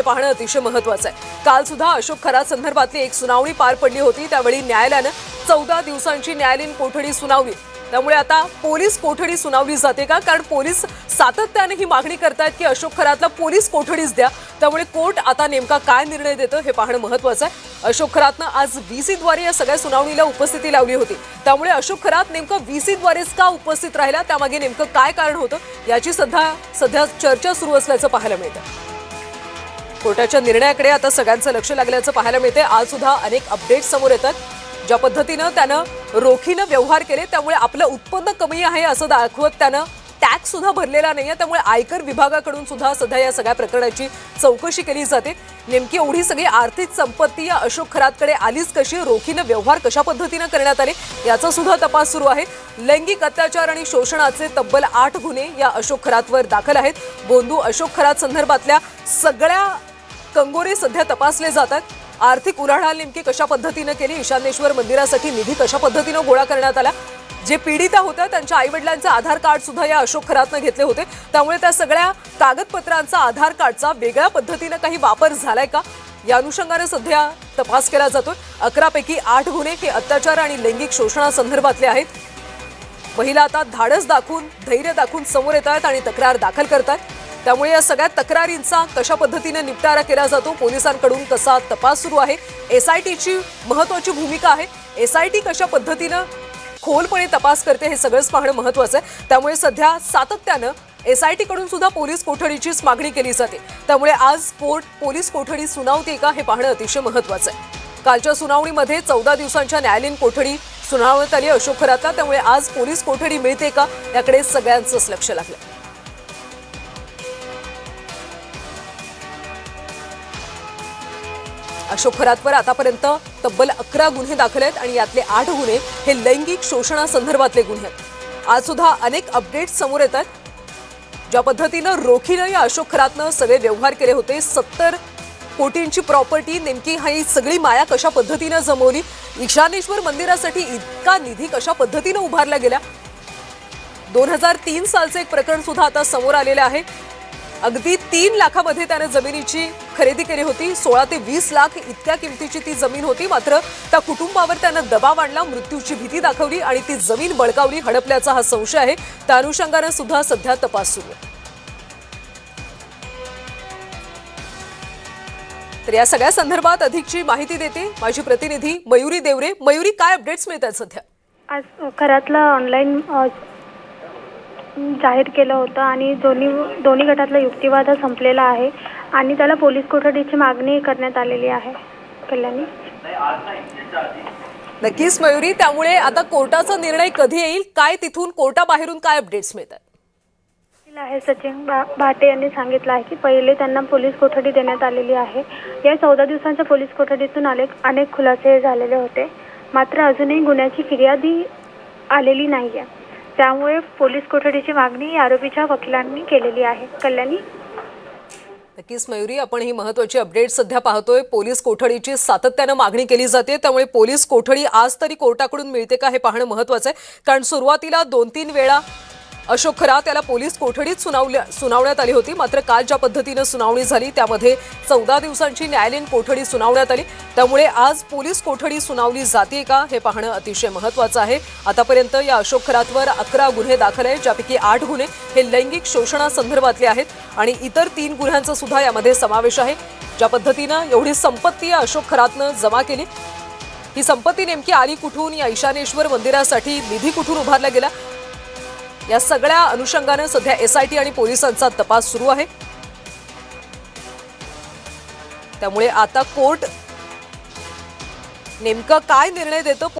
पाहणं अतिशय महत्त्वाचं आहे। काल सुद्धा अशोक खरात संदर्भातली एक सुनावणी पार पडली होती। त्यावेळी न्यायालयानं 14 दिवसांची न्यायालयीन कोठडी सुनावली। त्यामुळे आता पोलीस कोठडी सुनावली जाते का? कारण पोलीस सातत्याने ही मागणी करतात की अशोक खरातला पोलीस कोठडीच द्या। त्यामुळे कोर्ट आता नेमका काय निर्णय देतं हे पाहणं महत्त्वाचं आहे। अशोक खरातनं आज व्हीसी द्वारे या सगळ्या सुनावणीला उपस्थिती लावली होती। त्यामुळे अशोक खरात नेमका व्हीसी द्वारेच का उपस्थित राहिला, त्यामागे नेमकं काय कारण होतं याची सध्या चर्चा सुरू असल्याचं पाहायला मिळतं। कोर्टाच्या निर्णयाकडे आता सगळ्यांचं लक्ष लागल्याचं पाहायला मिळते। आज सुद्धा अनेक अपडेट्स समोर येतात। ज्या पद्धतीनं त्यानं रोखीनं व्यवहार केले त्यामुळे आपलं उत्पन्न कमी आहे असं दाखवत त्यानं टॅक्स सुद्धा भरलेला नाहीये। त्यामुळे आयकर विभागाकडून सुद्धा सध्या या सगळ्या प्रकरणाची चौकशी केली जाते। नेमकी एवढी सगळी आर्थिक संपत्ती या अशोक खरातकडे आलीच कशी, रोखीनं व्यवहार कशा पद्धतीनं करण्यात आले याचा सुद्धा तपास सुरू आहे। लैंगिक अत्याचार आणि शोषणाचे तब्बल 8 गुन्हे या अशोक खरातवर दाखल आहेत। बोंधू अशोक खरात संदर्भातल्या सगळ्या कंगोरे सध्या तपासले जातात। आर्थिक उलाढाल नेमकी कशा पद्धतीनं केली, ईशानेश्वर मंदिरासाठी निधी कशा पद्धतीनं गोळा करण्यात आला, जे पीडिता होत्या त्यांच्या आईवडिलांचे आधार कार्ड सुद्धा या अशोक खरातनं घेतले होते। त्यामुळे त्या सगळ्या कागदपत्रांचा आधार कार्डचा वेगळ्या पद्धतीनं काही वापर झालाय का या अनुषंगाने सध्या तपास केला जातोय। 11 पैकी 8 गुन्हे हे अत्याचार आणि लैंगिक शोषणासंदर्भातले आहेत। महिला आता धाडस दाखवून, धैर्य दाखवून समोर येत आहेत आणि तक्रार दाखल करतात। त्यामुळे या सगळ्या तक्रारींचा कशा पद्धतीने निपटारा केला जातो, पोलिसांकडून कसा तपास सुरू आहे, एसआयटीची महत्त्वाची भूमिका आहे, एसआयटी कशा पद्धतीनं खोलपणे तपास करते हे सगळंच पाहणं महत्त्वाचं आहे। त्यामुळे सध्या सातत्यानं एसआयटी कडून सुद्धा पोलीस कोठडीचीच मागणी केली जाते। त्यामुळे आज कोर्ट पोलीस कोठडी सुनावते का हे पाहणं अतिशय महत्त्वाचं आहे। कालच्या सुनावणीमध्ये 14 दिवसांच्या न्यायालयीन कोठडी सुनावण्यात आली अशोक खरातला। त्यामुळे आज पोलीस कोठडी मिळते का याकडे सगळ्यांचंच लक्ष लागलं। अशोक खरातवर आतापर्यंत तब्बल 11 गुन्हे दाखल आहेत आणि यातले 8 गुन्हे हे लैंगिक शोषणासंदर्भातले गुन्हे आहेत। आज सुद्धा अनेक अपडेट्स समोर येतात। ज्या पद्धतीनं रोखीनं या अशोक खरातनं सगळे व्यवहार केले होते, 70 कोटींची प्रॉपर्टी, नेमकी ही सगळी माया कशा पद्धतीनं जमवली, ईशानेश्वर मंदिरासाठी इतका निधी कशा पद्धतीनं उभारला गेला। 2003 सालचं एक प्रकरण सुद्धा आता समोर आलेलं आहे। अगदी 3 लाखामध्ये त्याने जमिनीची खरेदी केली होती। 16 ते 20 लाख इतक्या किमतीची ती जमीन होती। मात्र त्या कुटुंबावर त्यानं दबाव आणला, मृत्यूची भीती दाखवली आणि ती जमीन बळकावली, हडपल्याचा हा संशय आहे। त्या अनुषंगाने सुद्धा सध्या तपास सुरू आहे। तर या सगळ्या संदर्भात अधिकची माहिती देते माझी प्रतिनिधी मयुरी देवरे। मयुरी, काय अपडेट्स मिळतात सध्या? आज खरातला ऑनलाईन जाहीर केलं होतं आणि दोन्ही गटातला युक्तिवाद संपलेला आहे आणि त्याला पोलीस कोठडीची मागणी करण्यात आलेली आहे। कल्याणी, नक्कीच मयुरी, त्यामुळे आता कोर्टाचा निर्णय कधी येईल, काय तिथून कोर्टाबाहेरून काय अपडेट्स मिळतात? आहे सचिन भाटे यांनी सांगितलं आहे की पहिले त्यांना पोलीस कोठडी देण्यात आलेली आहे। या 14 दिवसांच्या पोलीस कोठडीतून अनेक खुलासे झालेले होते, मात्र अजूनही गुन्ह्याची फिर्यादी आलेली नाहीये। त्यामुळे पोलीस कोठडीची मागणी आरोपीच्या वकिलांनी केलेली आहे। कल्याणी, नक्कीच मयुरी, आपण ही महत्त्वाची अपडेट सध्या पाहतोय। पोलीस कोठडीची सातत्यानं मागणी केली जाते। त्यामुळे पोलीस कोठडी आज तरी कोर्टाकडून मिळते का हे पाहणं महत्त्वाचं आहे। कारण सुरुवातीला 2-3 वेळा अशोक खरात याला पोलीस कोठडीत सुनावण्यात आली होती। मात्र काल ज्या पद्धतीनं सुनावणी झाली त्यामध्ये 14 दिवसांची न्यायालयीन कोठडी सुनावण्यात आली। त्यामुळे आज पोलीस कोठडी सुनावली जाते का हे पाहणं अतिशय महत्त्वाचं आहे। आतापर्यंत या अशोक खरातवर 11 गुन्हे दाखल आहेत, ज्यापैकी 8 गुन्हे हे लैंगिक शोषणासंदर्भातले आहेत आणि इतर 3 गुन्ह्यांचा सुद्धा यामध्ये समावेश आहे। ज्या पद्धतीनं एवढी संपत्ती या अशोक खरातनं जमा केली, ही संपत्ती नेमकी आली कुठून, या ईशानेश्वर मंदिरासाठी निधी कुठून उभारला गेला, या सगळ्या अनुषंगाने सध्या एसआयटी आणि पोलिसांचा तपास सुरू आहे। त्यामुळे आता कोर्ट नेमका काय निर्णय देतो